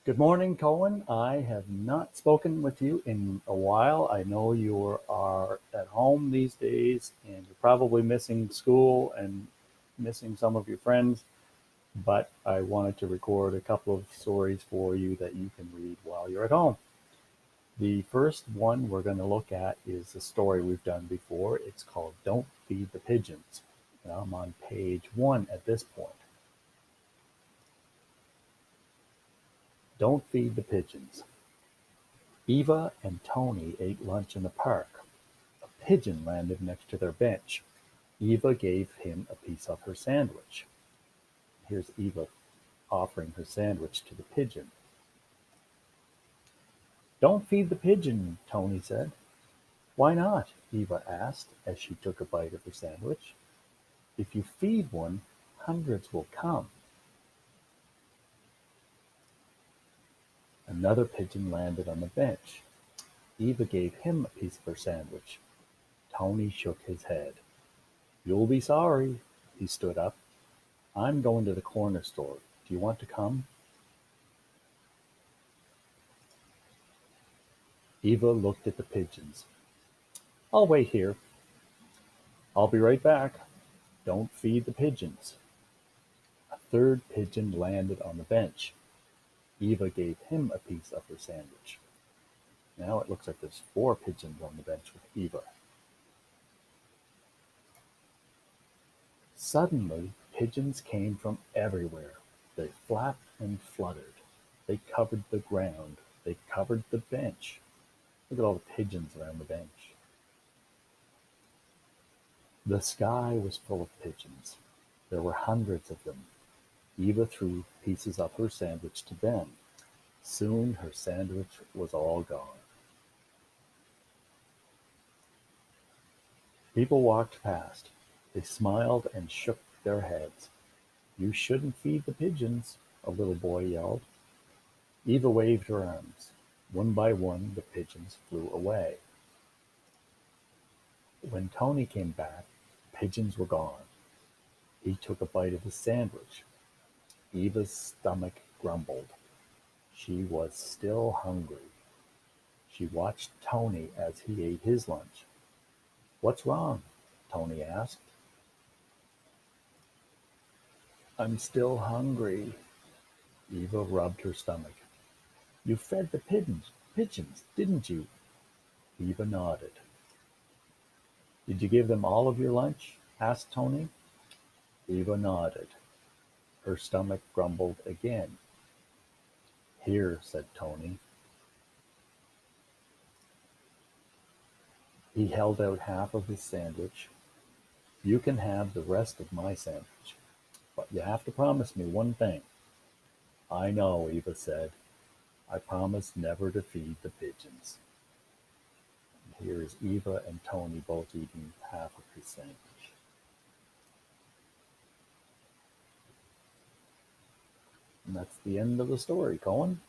Good morning, Cohen. I have not spoken with you in a while. I know you are at home these days and you're probably missing school and missing some of your friends, but I wanted to record a couple of stories for you that you can read while you're at home. The first one we're going to look at is a story we've done before. It's called Don't Feed the Pigeons. And I'm on page 1 at this point. Don't Feed the Pigeons. Eva and Tony ate lunch in the park. A pigeon landed next to their bench. Eva gave him a piece of her sandwich. Here's Eva offering her sandwich to the pigeon. Don't feed the pigeon, Tony said. Why not? Eva asked as she took a bite of her sandwich. If you feed one, hundreds will come. Another pigeon landed on the bench. Eva gave him a piece of her sandwich. Tony shook his head. You'll be sorry. He stood up. I'm going to the corner store. Do you want to come? Eva looked at the pigeons. I'll wait here. I'll be right back. Don't feed the pigeons. A third pigeon landed on the bench. Eva gave him a piece of her sandwich. Now it looks like there's 4 pigeons on the bench with Eva. Suddenly, pigeons came from everywhere. They flapped and fluttered. They covered the ground. They covered the bench. Look at all the pigeons around the bench. The sky was full of pigeons. There were hundreds of them. Eva threw pieces of her sandwich to them. Soon her sandwich was all gone. People walked past. They smiled and shook their heads. You shouldn't feed the pigeons, a little boy yelled. Eva waved her arms. One by one, the pigeons flew away. When Tony came back, the pigeons were gone. He took a bite of his sandwich. Eva's stomach grumbled. She was still hungry. She watched Tony as he ate his lunch. What's wrong? Tony asked. I'm still hungry. Eva rubbed her stomach. You fed the pigeons, didn't you? Eva nodded. Did you give them all of your lunch? Asked Tony. Eva nodded. Her stomach grumbled again. Here, said Tony. He held out half of his sandwich. You can have the rest of my sandwich, but you have to promise me one thing. I know, Eva said. I promise never to feed the pigeons. And here is Eva and Tony both eating half of his sandwich. And that's the end of the story, Cohen.